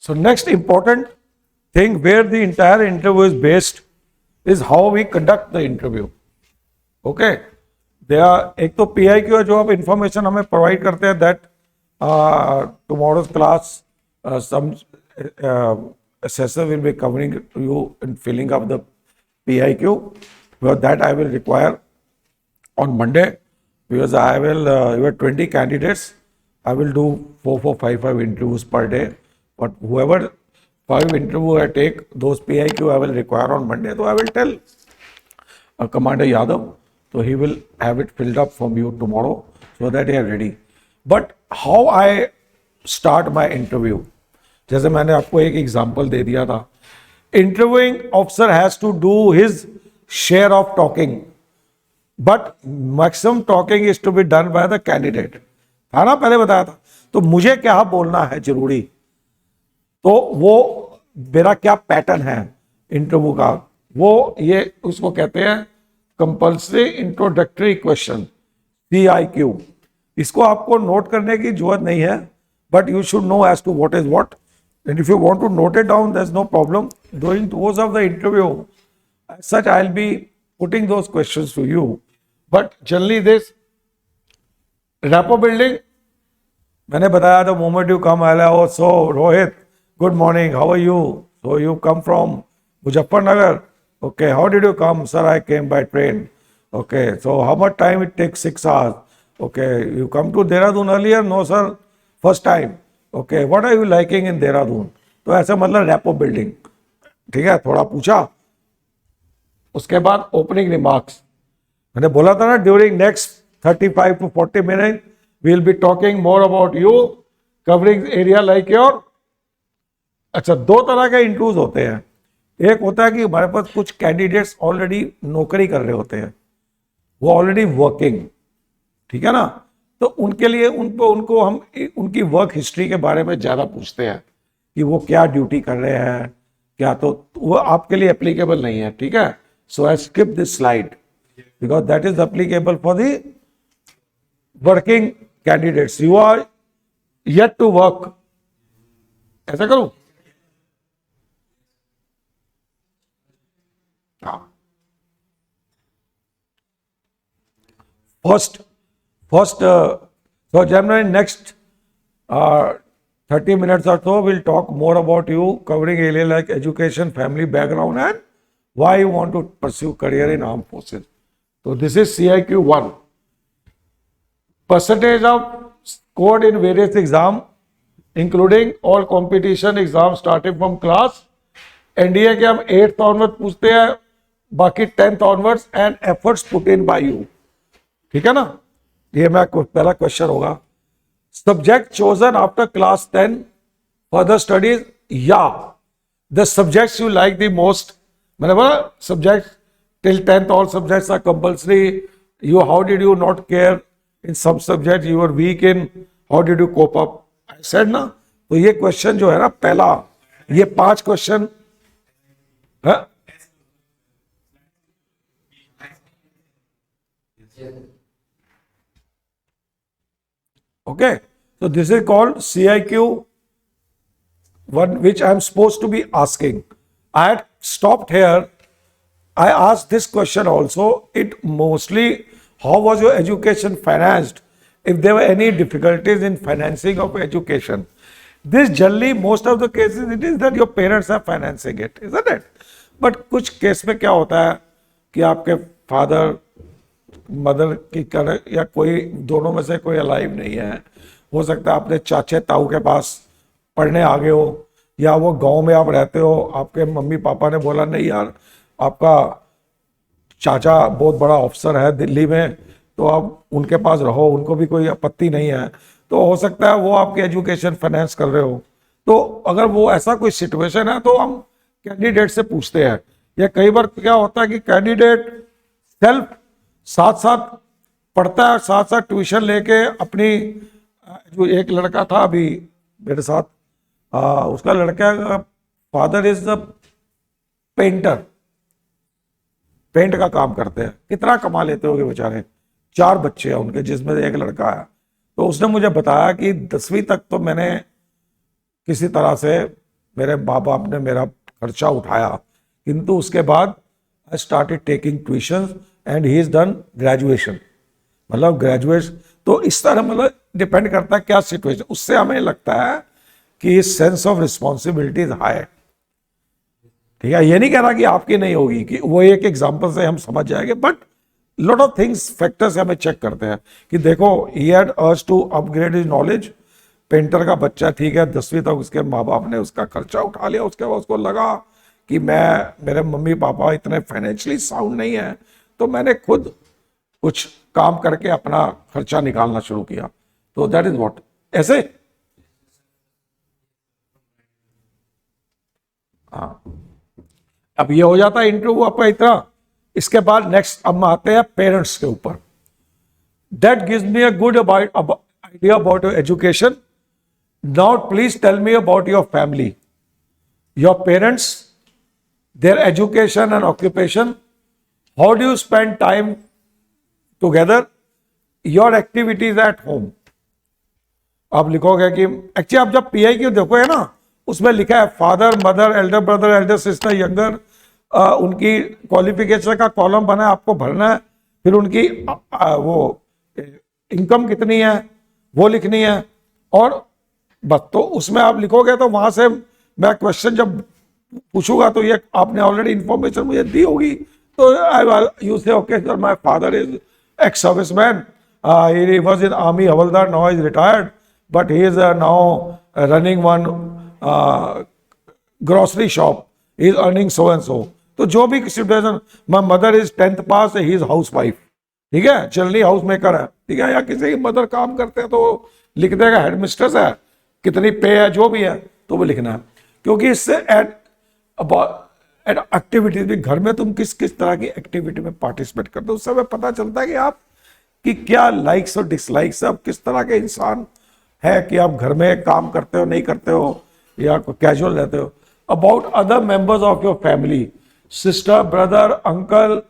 So next important thing where the entire interview is based is how we conduct the interview. Okay, एक तो PIQ है जो आप information हमें provide करते हैं that tomorrow's class some assessor will be covering you and filling up the PIQ, because that I will require on Monday, because I will you have 20 candidates. I will do 4 interviews per day, but whoever 5 interview I take, those PIQ I will require on Monday. So I will tell Commander Yadav, so he will have it filled up from you tomorrow so that you are ready. But how I start my interview, जैसे मैंने आपको एक example दे दिया था, interviewing officer has to do his share of talking, but maximum talking is to be done by the candidate, था ना, पहले बताया था। तो मुझे क्या बोलना है जरूरी, तो वो मेरा क्या पैटर्न है इंटरव्यू का, वो ये उसको कहते हैं कंपल्सरी इंट्रोडक्टरी क्वेश्चन, CIQ। इसको आपको नोट करने की जरूरत नहीं है, but you should know as to what is what, and if you want to note it down, there's no problem. During the course of the interview, as such, I'll be putting those questions to you. But generally, this rapport building, मैंने बताया the moment you come, oh, so Rohit, good morning, how are you? So you come from Muzaffarnagar. Okay, how did you come? Sir, I came by train. Okay, so how much time it takes? 6 hours. Okay, you come to Dehradun earlier? No, sir. First time. Okay, what are you liking in Dehradun? तो ऐसा मतलब rapport building, ठीक है, थोड़ा पूछा। उसके बाद opening remarks, मैंने बोला था ना during next 35 to 40 minute we will be talking more about you, covering area like your. अच्छा, 2 तरह के इंटरव्यूज होते हैं। एक होता है कि हमारे पास कुछ कैंडिडेट्स ऑलरेडी नौकरी कर रहे होते हैं, वो ऑलरेडी वर्किंग, ठीक है ना, तो उनके लिए उनको हम उनकी वर्क हिस्ट्री के बारे में ज़्यादा पूछते हैं कि वो क्या ड्यूटी कर रहे हैं क्या, तो वो आपके लिए एप्लीकेबल नहीं है, ठीक है। So I skip this slide because that is applicable for the working candidates, you are yet to work. ऐसा करूं? हाँ, first so generally next 30 minutes or so we'll talk more about you, covering area like education, family background, and why you want to pursue career in armed forces. So this is CIQ 1. Percentage of scored in various exam including all competition exams starting from class NDA के हम 8th onwards पूछते हैं, बाकी 10th onwards and efforts put in by you, ठीक है ना। ये मैं पहला क्वेश्चन होगा, subject chosen after class 10 further studies, या the subjects you like the most. मैंने बोला subject till 10th all subjects are compulsory, you how did you not care in some subject, you are weak in, how did you cope up, I said ना। तो ये question जो है ना पहला, ये 5 क्वेश्चन है। Okay, so this is called CIQ 1, which I am supposed to be asking. I had stopped here. I asked this question also. It mostly, how was your education financed? If there were any difficulties in financing of education. This generally, most of the cases, it is that your parents are financing it, isn't it? But कुछ case में क्या होता है कि आपके father mother की कर या कोई दोनों में से कोई अलाइव नहीं है, हो सकता है अपने चाचे ताऊ के पास पढ़ने आ गए हो, या वो गांव में आप रहते हो, आपके मम्मी पापा ने बोला नहीं यार आपका चाचा बहुत बड़ा ऑफिसर है दिल्ली में, तो आप उनके पास रहो, उनको भी कोई आपत्ति नहीं है, तो हो सकता है वो आपकी एजुकेशन फाइनेंस कर रहे हो। तो अगर वो ऐसा कोई सिचुएशन है तो हम कैंडिडेट से पूछते हैं, या कई बार क्या होता है कि कैंडिडेट सेल्फ साथ साथ पढ़ता है, साथ साथ ट्यूशन लेके अपनी, जो एक लड़का था अभी मेरे साथ, उसका लड़का का father is the painter, paint का काम करते हैं, कितना कमा लेते होंगे बेचारे, 4 बच्चे हैं उनके जिसमें से एक लड़का है। तो उसने मुझे बताया कि 10वीं तक तो मैंने किसी तरह से मेरे माँ बाप ने मेरा खर्चा उठाया, किंतु उसके बाद I started taking tuition and he is done graduation, मतलब ग्रेजुएशन। तो इस तरह मतलब डिपेंड करता है क्या सिचुएशन, उससे हमें लगता है कि sense of responsibility is high. ठीक है, ये नहीं कह रहा कि आपकी नहीं होगी, कि वो एक एग्जांपल से हम समझ जाएंगे, but lot of things factors हमें चेक करते हैं कि देखो he had urge to upgrade his knowledge. Painter का बच्चा, ठीक है, 10वीं तक उसके माँ बाप ने उसका खर्चा उठा लिया, उसके बाद उसको लगा कि मेरे मम्मी पापा इतने फाइनेंशियली साउंड नहीं है, तो मैंने खुद कुछ काम करके अपना खर्चा निकालना शुरू किया। तो दैट इज व्हाट, ऐसे। हाँ, अब ये हो जाता है इंटरव्यू आपका इतना। इसके बाद नेक्स्ट अब आते हैं पेरेंट्स के ऊपर। That gives me a good idea about your education. Now please tell me about your family, your parents, their education and occupation, how do you spend time together, your activities at home। आप लिखोगे कि actually आप जब pi की देखो है ना, उसमें लिखा है father, mother, Elder brother, Elder sister, younger, उनकी क्वालिफिकेशन का कॉलम बना है, आपको भरना है। फिर उनकी वो इनकम कितनी है वो लिखनी है, और बस। तो उसमें आप लिखोगे तो वहां से मैं क्वेश्चन जब पूछूंगा तो ये आपने ऑलरेडी इंफॉर्मेशन मुझे दी होगी, तो आई यू से okay sir, my father is ex serviceman, he was in army havildar, now is retired, but he is now running one grocery shop, he is earning so and सो। तो जो भी situation, my mother is 10th pass, he is house wife, ठीक है, generally house maker है, ठीक है, या किसी की मदर काम करते हैं तो लिख देगा हेड मिस्ट्रेस है, कितनी पे है, जो भी है तो वो लिखना है। क्योंकि इससे एक्टिविटीज भी, घर में तुम किस किस तरह की एक्टिविटी में पार्टिसिपेट करते हो, उससे हमें पता चलता है कि आप कि क्या लाइक्स और डिसलाइक्स, आप किस तरह के इंसान है, कि आप घर में काम करते हो नहीं करते हो, या कैजुअल रहते हो। About other members of your family, sister, brother, uncle,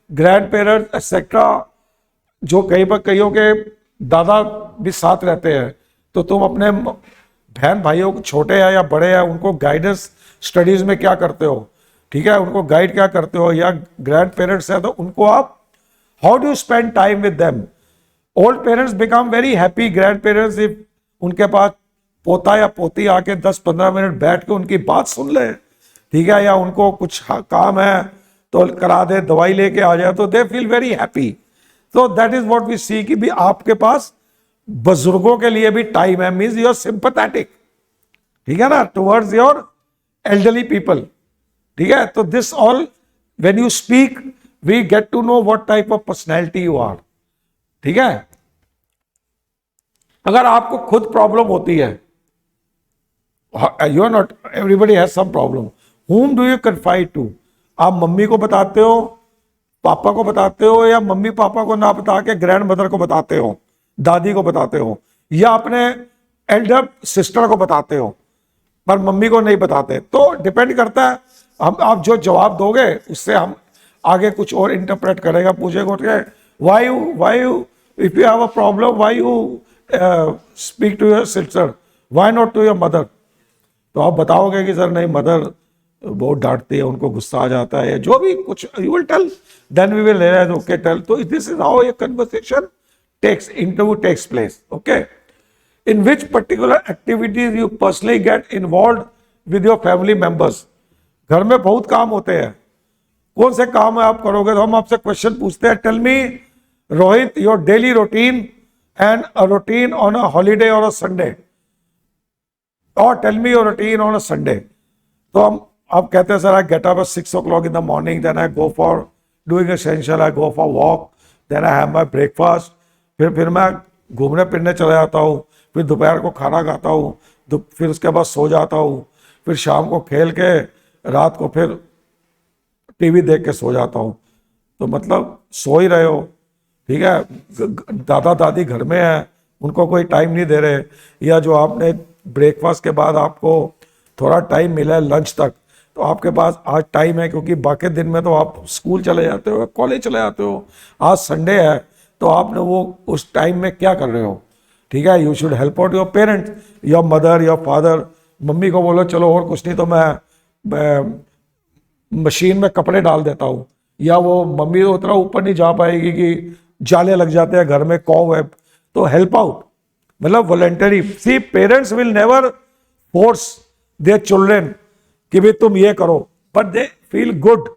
grand parents etcetera, जो कईयों के दादा भी साथ रहते हैं, तो तुम अपने बहन भाइयों को, छोटे हैं या बड़े हैं, उनको गाइडेंस स्टडीज में क्या करते हो, ठीक है, उनको गाइड क्या करते हो, या ग्रैंड पेरेंट्स है तो उनको आप how do spend time with them. Old parents become very happy grand parents if उनके पास पोता या पोती आके 10-15 मिनट बैठ के उनकी बात सुन ले, ठीक है, या उनको कुछ काम है तो करा दे, दवाई लेके आ जाए, तो दे फील वेरी हैप्पी। तो दैट इज व्हाट वी सी कि भी आपके पास बुजुर्गों के लिए भी टाइम है, मीन्स यू आर सिंपैथेटिक, ठीक है ना, टुवर्ड्स योर elderly people, ठीक है। तो this all when you speak we get to know what type of personality you are, ठीक है। अगर आपको खुद प्रॉब्लम होती है, you are not, everybody has some problem, whom do you confide to. आप मम्मी को बताते हो, पापा को बताते हो, या मम्मी पापा को ना बता के ग्रैंड मदर को बताते हो, दादी को बताते हो, या अपने एल्डर सिस्टर को बताते हो, पर मम्मी को नहीं बताते। तो डिपेंड करता है, हम आप जो जवाब दोगे उससे हम आगे कुछ और इंटरप्रेट करेगा, पूछेगा why you if you have a problem why you speak to your sister, why not to your mother. तो आप बताओगे कि सर नहीं, मदर बहुत डांटती है, उनको गुस्सा आ जाता है, जो भी कुछ you will tell, then we will realise okay tell. तो this is how a conversation takes, interview takes place, okay. In which particular activities you personally get involved with your family members। घर में बहुत काम होते हैं, कौन से काम है आप करोगे, तो हम आपसे क्वेश्चन पूछते हैं, tell me Rohit your daily routine and a routine on a holiday और अ संडे, और tell me your routine on a Sunday. तो आप कहते हैं sir I get up at 6 o'clock in the morning, then I go for doing essential, I go for walk, then I have my breakfast, फिर मैं घूमने फिरने चला जाता हूँ, फिर दोपहर को खाना खाता हूँ, फिर उसके बाद सो जाता हूँ, फिर शाम को खेल के रात को फिर टीवी देख के सो जाता हूँ। तो मतलब सो ही रहे हो, ठीक है। दादा दादी घर में है, उनको कोई टाइम नहीं दे रहे, या जो आपने ब्रेकफास्ट के बाद आपको थोड़ा टाइम मिला है लंच तक, तो आपके पास आज टाइम है, क्योंकि बाकी दिन में तो आप स्कूल चले जाते हो, कॉलेज चले जाते हो, आज संडे है, तो आपने वो उस टाइम में क्या कर रहे हो, ठीक है। You should help out your parents, your mother, your father, mummy को बोलो चलो और कुछ नहीं तो मैं मशीन में कपड़े डाल देता हूँ, या वो मम्मी तो उतना ऊपर नहीं जा पाएगी कि जाले लग जाते हैं घर में, कौ है, तो हेल्प आउट, मतलब voluntary. See parents will never force their children कि भाई तुम ये करो, but they feel good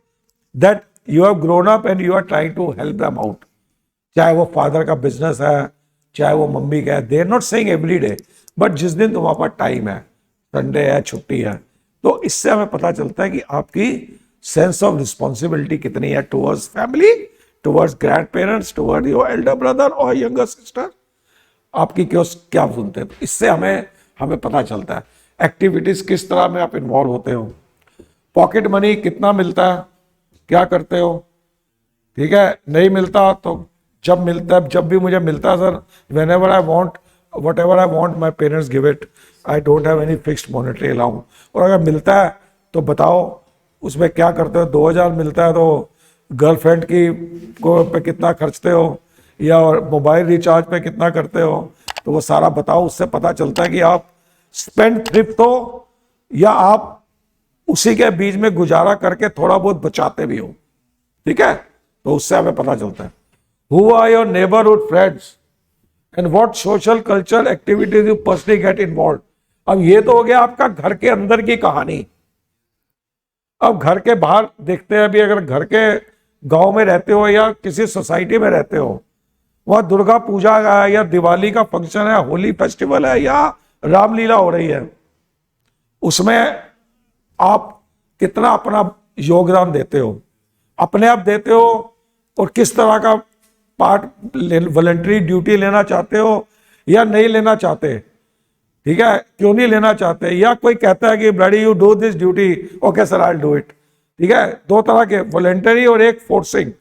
that you have grown up and you are trying to help them out. चाहे वो फादर का बिजनेस है, चाहे वो मम्मी का है, they are not saying every day, but जिस दिन तुम्हारे पास टाइम है, संडे है, छुट्टी है, तो इससे हमें पता चलता है कि आपकी सेंस ऑफ रिस्पॉन्सिबिलिटी कितनी है towards family, towards grand parents, toward your Elder brother और यंगर सिस्टर, आपकी क्या सुनते हैं। तो इससे हमें पता चलता है एक्टिविटीज किस तरह में आप इन्वॉल्व होते हो, पॉकेट मनी कितना मिलता है, क्या करते हो, ठीक है। नहीं मिलता तो जब मिलता है, जब भी मुझे मिलता है sir, when ever I want, what ever I want my parents give it, I don't have any fixed monetary allowance. और अगर मिलता है तो बताओ उसमें क्या करते हो। 2000 मिलता है तो गर्लफ्रेंड पे कितना खर्चते हो, या मोबाइल रिचार्ज पे कितना करते हो, तो वो सारा बताओ। उससे पता चलता है कि आप स्पेंड थ्रिफ्ट हो या आप उसी के बीच में गुजारा करके थोड़ा बहुत बचाते भी हो, ठीक है। तो उससे हमें पता चलता है who are your neighbourhood friends and what social cultural activities you personally get involve. अब ये तो हो गया आपका घर के अंदर की कहानी। अब घर के बाहर देखते हैं भी, अगर घर के गांव में रहते हो या किसी सोसाइटी में रहते हो, वह दुर्गा पूजा है या दिवाली का फंक्शन है, होली फेस्टिवल है या रामलीला हो रही है, उसमें आप कितना अपना योगदान देते हो, अपने आप देते हो, और किस तरह का पार्ट वॉलंटरी ड्यूटी लेना चाहते हो या नहीं लेना चाहते, ठीक है, क्यों नहीं लेना चाहते। या कोई कहता है कि bloody you do this duty, okay sir I will do it, ठीक है। दो तरह के, वॉलंटरी और एक फोर्सिंग।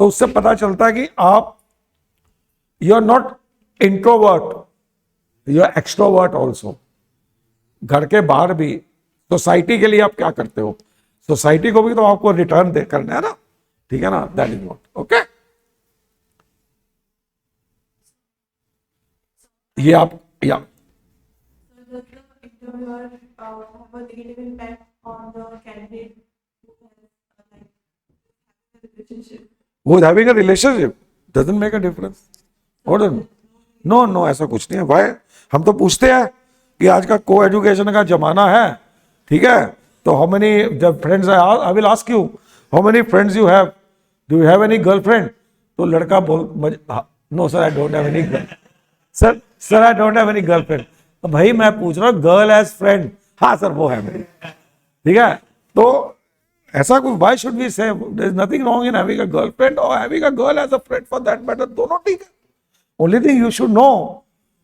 तो उससे पता चलता है कि आप you are not introvert, you are extrovert also. घर के बाहर भी सोसाइटी के लिए आप क्या करते हो, सोसाइटी को भी तो आपको रिटर्न दे करना है ना, ठीक है ना, दैट इज नॉट ओके। ये आप या who is having a relationship doesn't make a difference or no ऐसा कुछ नहीं है। भाई हम तो पूछते हैं कि आज का को एजुकेशन का जमाना है, ठीक है, तो हाउ मेनी जब friends I will ask you how many friends you have, do you have any girlfriend, तो लड़का बोल no sir I don't have any sir I don't have any girlfriend. तो भाई मैं पूछ रहा हूँ गर्ल एज फ्रेंड, हाँ सर वो है मेरी, ठीक है। तो ऐसा कुछ why should we say there is nothing wrong in having a girlfriend और having a girl as a friend for that matter, दोनों ठीक है। Only thing you should know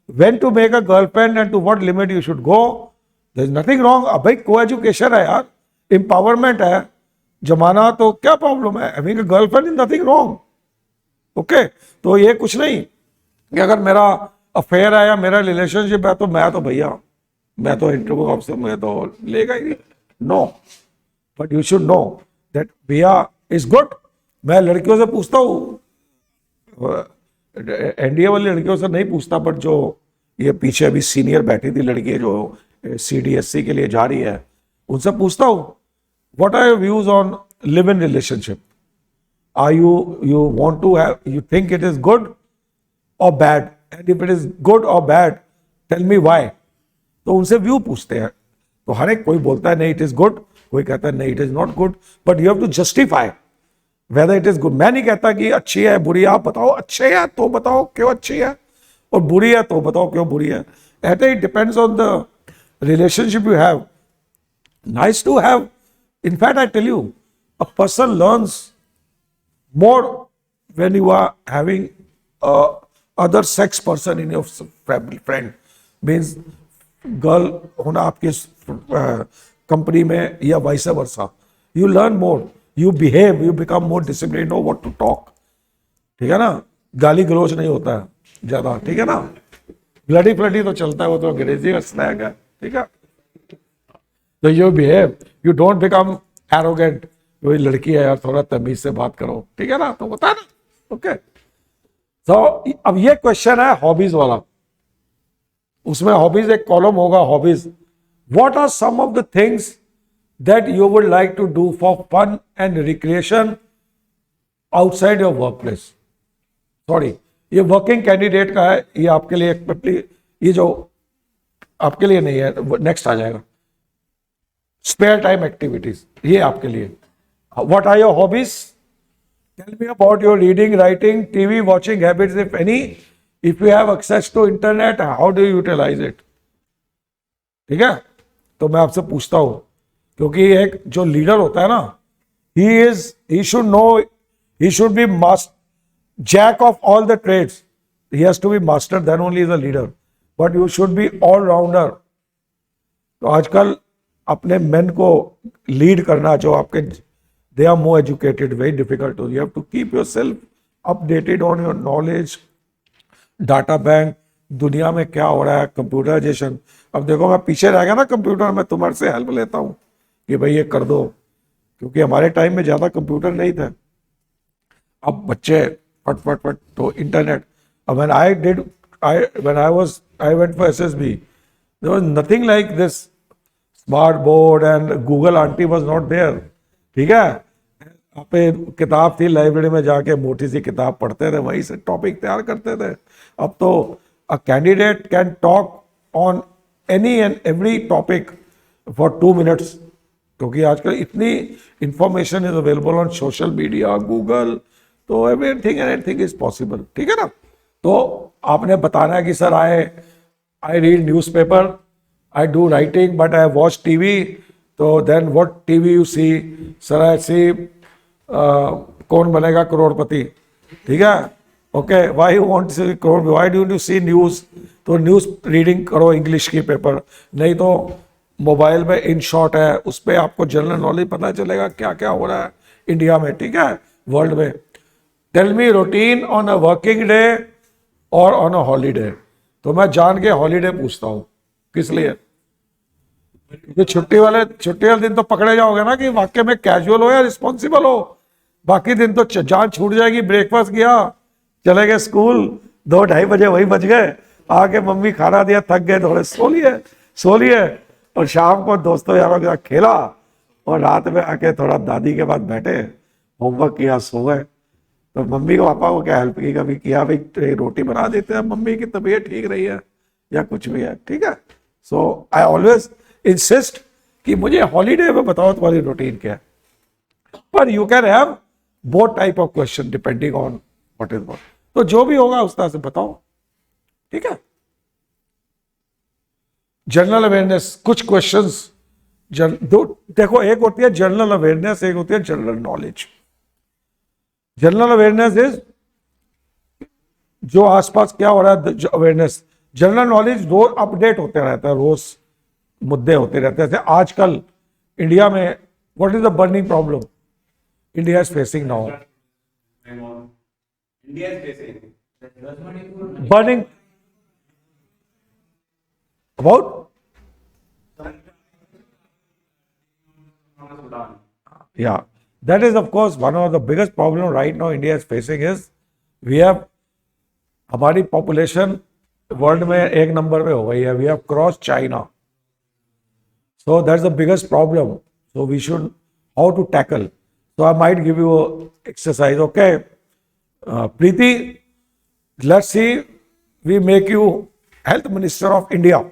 when to make a girlfriend and to what limit you should go, there is nothing wrong. अब भाई को education है यार, empowerment है जमाना, तो क्या प्रॉब्लम है, having a girlfriend is nothing wrong, okay. तो ये कुछ नहीं कि अगर मेरा अफेयर है या मेरा रिलेशनशिप है तो भैया मैं तो इंटरव्यू ऑफिसर मैं तो लेगा ही नहीं, no. But you should know that भैया इज गुड। मैं लड़कियों से पूछता हूँ, एनडीए वाली लड़कियों से नहीं पूछता, बट जो ये पीछे अभी सीनियर बैठी थी लड़की जो CDSC के लिए जा रही है, उनसे पूछता हूँ what are your views on live in relationship, are you want to have, you think it is good और bad, and if it is good और बैड टेल मी व्हाई। तो उनसे व्यू पूछते हैं, तो हर एक कोई बोलता है नहीं इट इज गुड, कोई कहता है नहीं it is not good, but you have to justify whether it is good. मैं नहीं कहता कि अच्छी है बुरी है, आप बताओ अच्छे है तो बताओ क्यों अच्छी है, और बुरी है तो बताओ क्यों बुरी है। It depends on the relationship you have. Nice to have, in fact I tell you a person learns more when you are having a other sex person in your family friend, means girl होना आपके company में या vice versa, you learn more, you behave, you become more disciplined, know what to talk, ठीक है ना, गाली गलोच नहीं होता है ज्यादा, ठीक है ना, ब्लडी फ्लडी तो चलता है, वो तो अंग्रेजी का स्लैंग है, ठीक है। तो you behave, you don't become arrogant, कोई लड़की है यार थोड़ा तमीज से बात करो, ठीक है ना, तो बता ना, ओके। तो अब ये क्वेश्चन है हॉबीज वाला, उसमें हॉबीज एक कॉलम होगा hobbies, What are some of the things that you would like to do for fun and recreation outside your workplace? Sorry, ये वर्किंग कैंडिडेट का है, ये आपके लिए ये जो आपके लिए नहीं है, नेक्स्ट आ जाएगा। स्पेयर टाइम एक्टिविटीज, ये आपके लिए। What are your hobbies? Tell me about your reading, writing, TV watching habits if any. If you have access to internet, how do you utilise it? ठीक है, तो मैं आपसे पूछता हूं, क्योंकि एक जो लीडर होता है ना, he should know, he should be jack of all the trades. He has to be master, then only is a leader. But you should be all rounder. तो आजकल अपने men को लीड करना, जो आपके they are more educated, very difficult. You have to keep yourself updated on your knowledge, data bank, दुनिया में क्या हो रहा है, कंप्यूटराइजेशन। अब देखो, मैं पीछे रह गया ना कंप्यूटर में, तुम्हारे से हेल्प लेता हूँ कि भाई ये कर दो, क्योंकि हमारे टाइम में ज्यादा कंप्यूटर नहीं थे। अब बच्चे फट फट फट, तो इंटरनेट। अब when I went for SSB, there was nothing like this smart board and Google aunty was not there. ठीक है, आप किताब थी, लाइब्रेरी में जाके मोटी सी किताब पढ़ते थे, वहीं से टॉपिक तैयार करते थे। अब तो a candidate can talk on any and every topic for 2 minutes, क्योंकि आजकल इतनी information is available on social media, Google, तो everything and anything is possible. ठीक है ना? तो आपने बताना है कि sir I read newspaper, I do writing, but I watch TV. तो then what TV you see? Sir I see Kaun Banega Crorepati. ठीक है, okay, why you want to see crore, why do you see news? तो न्यूज़ रीडिंग करो, English की paper, नहीं तो mobile में in short है, उस पर आपको जनरल नॉलेज पता चलेगा क्या क्या हो रहा है इंडिया में, ठीक है, वर्ल्ड में। Tell me routine on a working day और ऑन अ हॉलीडे। तो मैं जान के हॉलीडे पूछता हूँ, किस लिए? क्योंकि छुट्टी वाले दिन तो पकड़े जाओगे ना कि वाकई में कैजुअल हो या रिस्पॉन्सिबल हो। बाकी दिन तो जान छूट जाएगी। ब्रेकफास्ट किया, चले गए स्कूल, 2-2:30 बजे वही बज गए, आके मम्मी खाना दिया, थक गए, थोड़े सो लिए, और शाम को दोस्तों यारों के साथ खेला, और रात में आके थोड़ा दादी के पास बैठे, होमवर्क किया, सो गए। तो मम्मी को पापा को क्या हेल्प की कभी किया? भाई रोटी बना देते हैं, मम्मी की तबीयत ठीक रही है या कुछ भी है, ठीक है। सो आई ऑलवेज इंसिस्ट कि मुझे हॉलीडे में बताओ तुम्हारी रूटीन क्या है। पर you can have both type of question depending on what is what. तो जो भी होगा उस तरह से बताओ, ठीक है। जनरल अवेयरनेस, कुछ क्वेश्चंस देखो, एक होती है जनरल अवेयरनेस, एक होती है general knowledge. General awareness is जो आसपास क्या हो रहा है, अवेयरनेस। जनरल नॉलेज रोज अपडेट होते रहता है, रोज मुद्दे होते रहते हैं। जैसे आजकल इंडिया में what is the burning problem India is facing now? Burning about, yeah, that is of course one of the biggest problem right now India is facing is we have, हमारी population वर्ल्ड में 1 number पे हो गई है, we have crossed China, so that's the biggest problem, so we should how to tackle. So I might give you a exercise, okay? Preeti, let's see, we make you health minister of India.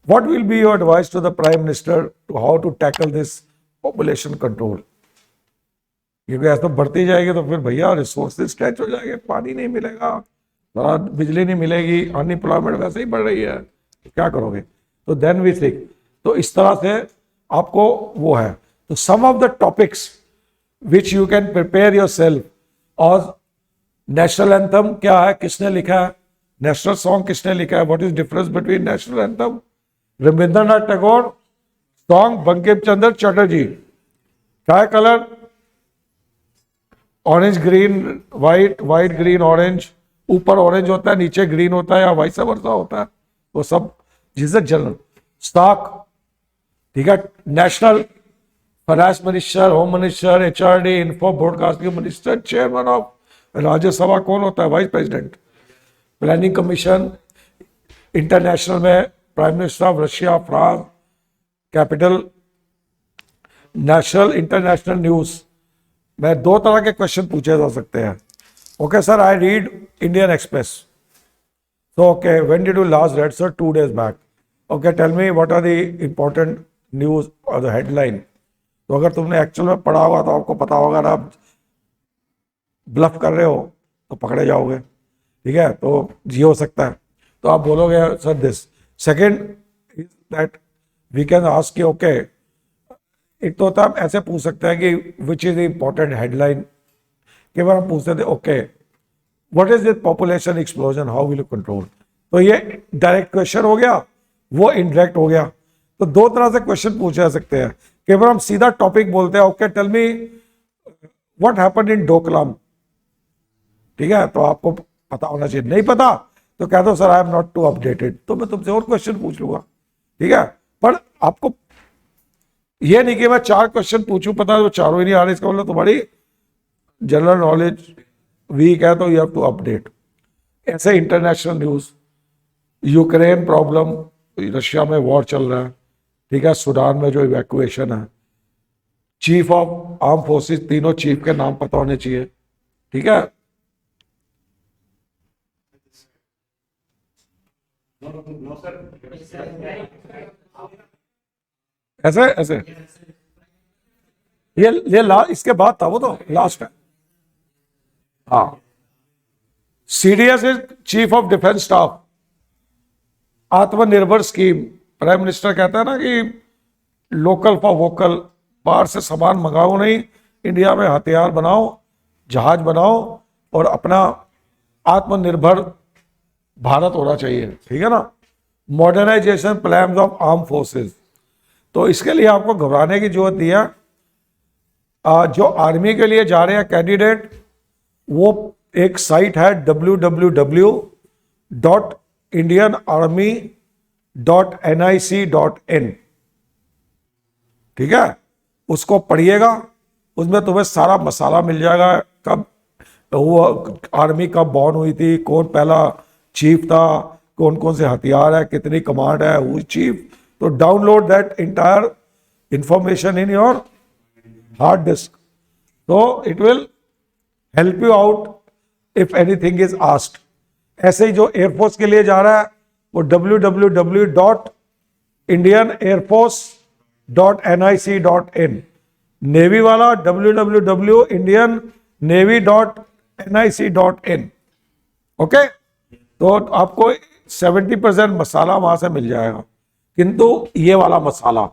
What will be your advice to the Prime Minister to how to tackle this population control? क्योंकि ऐसा बढ़ती जाएगी तो फिर भैया resources stretch हो जाएंगे, पानी नहीं मिलेगा, बिजली नहीं मिलेगी, अनएम्प्लॉयमेंट वैसे ही बढ़ रही है, तो क्या करोगे? तो देन वी थिंक, तो इस तरह से आपको वो है। तो some of the topics which you can prepare your self, और नेशनल एंथम क्या है, किसने लिखा है? नेशनल सॉन्ग किसने लिखा है? What is difference between national anthem? Rabindranath Tagore, song Bankim Chandra Chatterjee. क्या colour? Orange green white, white green orange, ऊपर ऑरेंज होता है, नीचे ग्रीन होता है, या वाइस वर्सा होता है, वो सब जिसे जनरल स्टॉक, ठीक है। National finance minister, home minister, HRD, info broadcasting minister, chairman of Rajya Sabha कौन होता है? Vice president. Planning commission, international में prime minister of Russia, France, capital, national, international news में 2 तरह के क्वेश्चन पूछे जा सकते हैं. Okay sir, I read Indian Express. So, okay, when did you last read, sir? 2 days back. Okay, tell me what are the important news or the headline. तो अगर तुमने एक्चुअल में पढ़ा होगा तो आपको पता होगा ना, आप ब्लफ कर रहे हो तो पकड़े जाओगे. ठीक है, तो ये हो सकता है. तो आप बोलोगे sir this. Second is that we can ask कि ओके, एक तो होता है आप ऐसे पूछ सकते हैं कि which is the important headline. कई बार हम पूछते थे okay what is this population explosion, how will you control. तो ये डायरेक्ट क्वेश्चन हो गया, वो इनडायरेक्ट हो गया. तो 2 तरह से क्वेश्चन पूछे जा सकते हैं. कई बार हम सीधा टॉपिक बोलते हैं, okay tell me what happened in Doklam. ठीक है, तो आपको पता होना चाहिए. नहीं पता तो कह दो sir I am not too updated, तो मैं तुमसे और क्वेश्चन पूछ लूंगा. ठीक है, पर आपको ये नहीं कि मैं 4 क्वेश्चन पूछूं, पता तो चारों ही नहीं आ रहे, इसका मतलब तुम्हारी जनरल नॉलेज वीक है, तो यू हैव टू अपडेट. ऐसे international news, Ukraine problem, Russia में वॉर चल रहा है. ठीक है, सूडान में जो इवैक्यूएशन है, चीफ ऑफ आर्म फोर्सेस, तीनों चीफ के नाम पता होने चाहिए. ठीक है, ऐसे ऐसे ये इसके बाद था, वो तो लास्ट है. हाँ, CDS is chief of defence staff. आत्मनिर्भर स्कीम, प्राइम मिनिस्टर कहता है ना कि लोकल फॉर वोकल, बाहर से सामान मंगाओ नहीं, इंडिया में हथियार बनाओ, जहाज बनाओ और अपना आत्मनिर्भर भारत होना चाहिए. ठीक है ना. Modernisation plan of arm forces, तो इसके लिए आपको घबराने की जरूरत नहीं है. जो आर्मी के लिए जा रहे हैं कैंडिडेट, वो एक साइट है www.indianarmy.nic.in. ठीक है, उसको पढ़िएगा, उसमें तुम्हें सारा मसाला मिल जाएगा. कब वो आर्मी कब बॉर्न हुई थी, कौन पहला चीफ था, कौन कौन से हथियार है, कितनी कमांड है, हु चीफ. तो download that entire information in your hard disk, तो it will help you out if anything is asked. ऐसे ही जो एयरफोर्स के लिए जा रहा है वो www.indianairforce.nic.in. नेवी वाला www.indiannavy.nic.in. ओके, तो आपको 70% मसाला वहां से मिल जाएगा. किंतु ये वाला मसाला,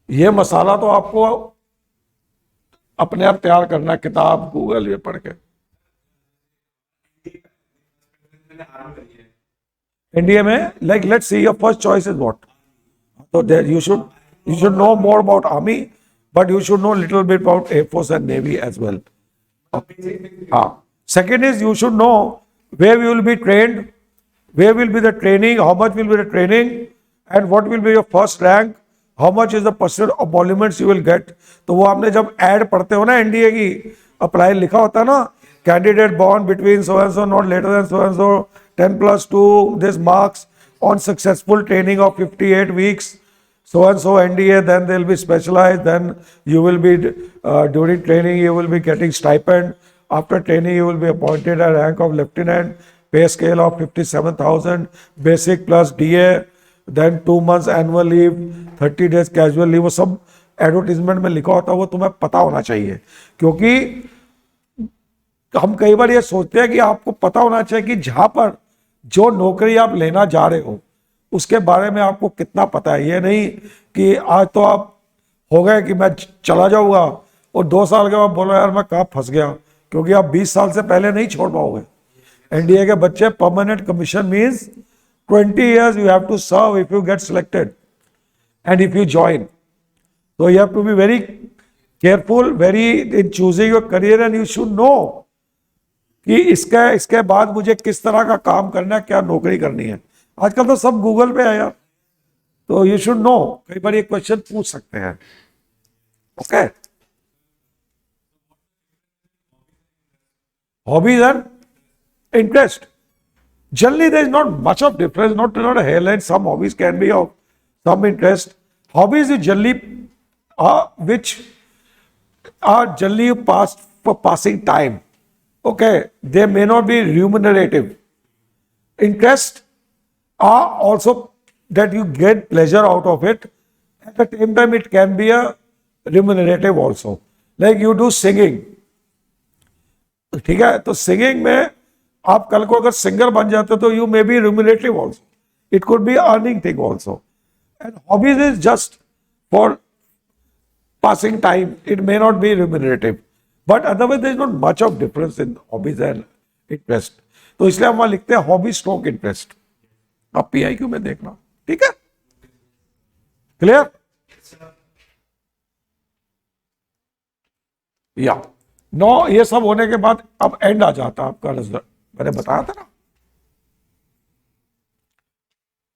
ये मसाला तो आपको अपने आप तैयार करना, किताब, गूगल, ये पढ़ के. इंडिया में like let's see your first choice is what. तो you should know more about army, but you should know little bit about air force and navy as well. हाँ, second is you should know where you will be trained, where will be the training, how much will be the training, and what will be your first rank, how much is the percent of emoluments you will get. तो वो आपने जब add पढ़ते हो ना NDA की, apply लिखा होता है ना, candidate born between so and so, not later than so and so, 10+2 this marks on successful training of 58 weeks, so and so NDA, then they'll be specialized, then you will be during training you will be getting stipend. After training you will be appointed a rank of lieutenant, pay scale of 57,000, basic plus DA, then 2 months annual leave, 30 days casual leave. वो सब advertisement में लिखा होता है, वो तुम्हें पता होना चाहिए. क्योंकि हम कई बार ये सोचते हैं कि आपको पता होना चाहिए कि जहां पर जो नौकरी आप लेना जा रहे हो उसके बारे में आपको कितना पता है. ये नहीं कि आज तो आप हो गए कि मैं चला जाऊंगा और 2 साल के बाद बोलो यार मैं कहाँ फंस गया, क्योंकि आप 20 साल से पहले नहीं छोड़ पाओगे. एनडीए के बच्चे, permanent commission means 20 years you have to serve if you get selected and if you join. So you have to be very careful, very in choosing your career, and you should know कि इसके बाद मुझे किस तरह का काम करना है, क्या नौकरी करनी है. आजकल तो सब गूगल पे है यार, तो यू शुड नो. कई बार ये क्वेश्चन पूछ सकते हैं. Okay, hobbies and interest. Generally, there is not much of difference, not a hairline. Some hobbies can be of some interest. Hobbies is generally which are generally passed for passing time. Okay, they may not be remunerative. Interest are also that you get pleasure out of it. At the same time, it can be a remunerative also. Like you do singing. ठीक है, तो singing में आप कल को अगर singer बन जाते तो you may be remunerative also, it could be earning thing also. And hobbies is just for passing time, it may not be remunerative, but otherwise there is not much of difference in hobbies and interest. तो इसलिए हम वहां लिखते हैं hobby stroke interest. आप PIQ में देखना. ठीक है, क्लियर? या नो, ये सब होने के बाद अब एंड आ जाता आपका रिजल्ट. मैंने बताया था ना.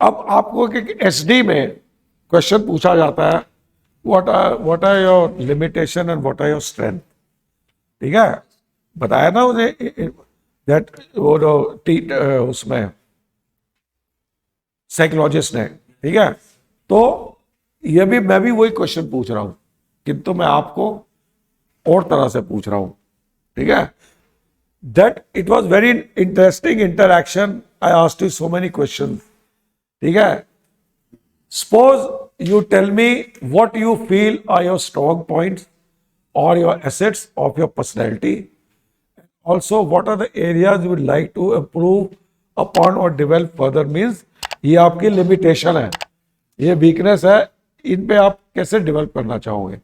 अब आपको SD में क्वेश्चन पूछा जाता है, what are your limitation and what are your strength. ठीक है, बताया ना उसे that वो उसमें साइकोलॉजिस्ट ने. ठीक है, तो ये भी मैं भी वही क्वेश्चन पूछ रहा हूं, किंतु मैं आपको और तरह से पूछ रहा हूं. ठीक है, that it was very interesting interaction. I asked you so many questions. ठीक है, suppose you tell me what you feel are your strong points or your assets of your personality. Also, what are the areas you would like to improve upon or develop further. Means ये आपकी limitation है, ये weakness है, इन पे आप कैसे develop करना चाहोगे.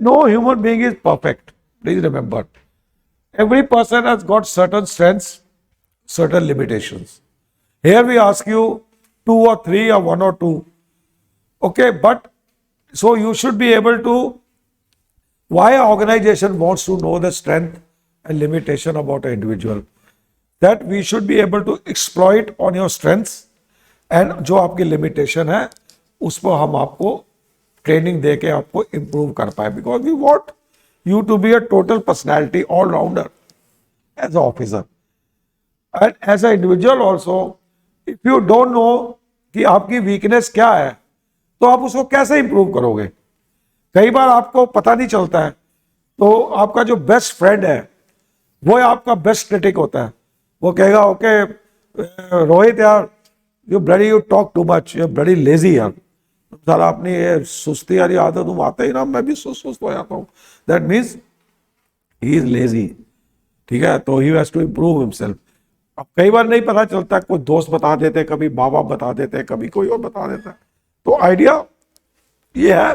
No human being is perfect. Please remember, every person has got certain strengths, certain limitations. Here we ask you 2 or 3 or 1 or 2. Okay, but so you should be able to, why an organization wants to know the strength and limitation about an individual, that we should be able to exploit on your strengths and जो आपकी limitation है उस पर हम आपको training दे के आपको improve कर पाए, because we want you to be a total personality all rounder as an officer and as an individual also. If you don't know कि आपकी weakness क्या है तो आप उसको कैसे इंप्रूव करोगे. कई बार आपको पता नहीं चलता है, तो आपका जो बेस्ट फ्रेंड है वो आपका बेस्ट क्रिटिक होता है. वो कहेगा ओके रोहित यार, you talk too much, you bloody lazy यार, सारा अपनी ये सुस्ती वाली आदत तुम आते ही ना, मैं भी सुस्त हो जाता हूँ. That means he is lazy. ठीक है, तो he has to improve himself. अब कई बार नहीं पता चलता, कोई दोस्त बता देते, कभी माँ बाप बता देते, कभी कोई और बता देता है. तो आइडिया ये है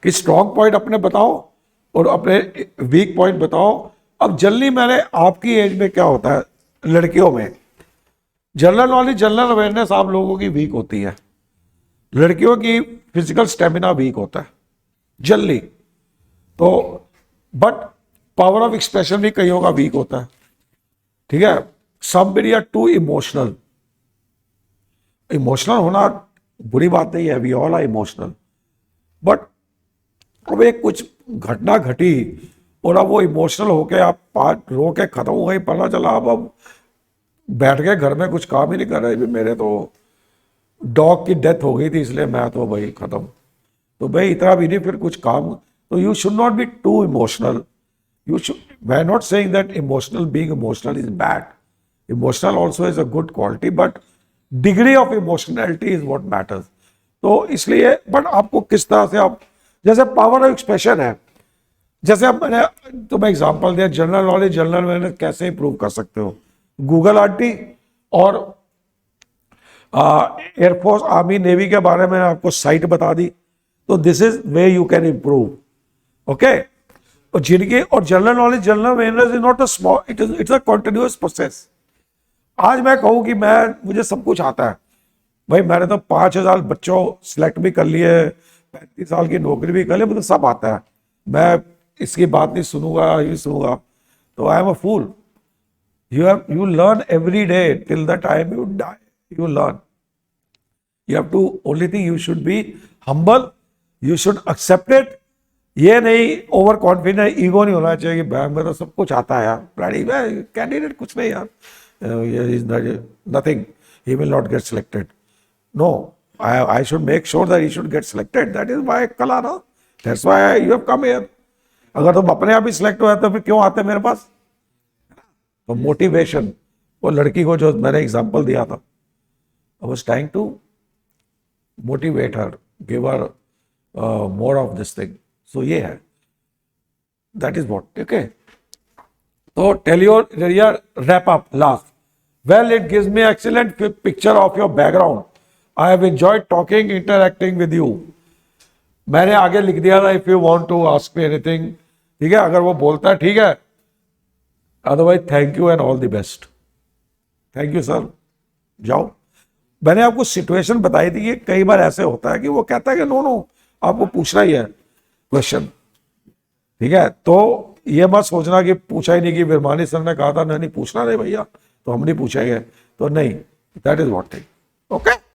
कि स्ट्रॉन्ग पॉइंट अपने बताओ और अपने वीक पॉइंट बताओ. अब जनरली मैंने आपकी एज में क्या होता है, लड़कियों में जनरल नॉलेज, जनरल अवेयरनेस आप लोगों की वीक होती है. लड़कियों की फिजिकल स्टेमिना वीक होता है जनरली. तो बट पावर ऑफ एक्सप्रेशन भी कईयों का वीक होता है. ठीक है, somebody are too emotional. Emotional होना बुरी बात नहीं है, we all are emotional, but अब एक कुछ घटना घटी और अब वो इमोशनल होके आप रो के खत्म हो गई, पता चला अब बैठ के घर में कुछ काम ही नहीं कर रहे. मेरे तो डॉग की डेथ हो गई थी इसलिए मैं तो भाई खत्म. तो भाई इतना भी नहीं फिर कुछ काम. तो you should not be too emotional. You should, I am not saying that emotional, being emotional is bad. Emotional also is a good quality, but degree of emotionality is what matters. तो इसलिए but आपको किस तरह से आप, जैसे power of expression है, जैसे अब मैंने तुम्हें एग्जांपल दिया, जनरल नॉलेज, जनरल अवेयरनेस कैसे इंप्रूव कर सकते हो. गूगल आरटी और एयरफोर्स, आर्मी, नेवी के बारे में आपको साइट बता दी. तो this is way you can improve. Okay, और जिनके और general knowledge, general awareness is not a small, it's a continuous process. आज मैं कहूँ कि मुझे सब कुछ आता है, भाई मैंने तो 5000 बच्चों सिलेक्ट भी कर लिए, 35 साल की नौकरी भी कर ली, मुझे सब आता है, मैं इसकी बात नहीं सुनूंगा, ये सुनूंगा, तो I am a fool. You learn every day till the time you die. You learn. You have to, only thing you should be humble. You should accept it. ये नहीं ओवर कॉन्फिडेंट, ईगो नहीं होना चाहिए कि भाई मेरा सब कुछ आता है यार, कैंडिडेट कुछ नहीं यार, nothing, he will not get selected. No, I should make sure that he should get selected. That is why कल आना. That's why you have come here. अगर तुम अपने आप ही सिलेक्ट हुआ तो फिर क्यों आते मेरे पास? तो मोटिवेशन, वो लड़की को जो मैंने एग्जांपल दिया था, I was trying to motivate her, give her more of this thing. So ये है. That is what. Okay. So tell your wrap up last. Well, it gives me excellent picture of your background. I have enjoyed talking, interacting with you. मैंने आगे लिख दिया था, if you want to ask me anything. ठीक है, अगर वो बोलता है ठीक है, otherwise thank you and all the best. Thank you sir. जाओ. मैंने आपको सिचुएशन बताई थी कि कई बार ऐसे होता है कि वो कहता है कि नो आपको पूछना ही है क्वेश्चन. ठीक है, तो ये मत सोचना कि पूछा ही नहीं, कि बिरमानी सर ने कहा था नहीं पूछना नहीं भैया तो हम नहीं पूछेंगे, तो नहीं. That is what thing. Okay.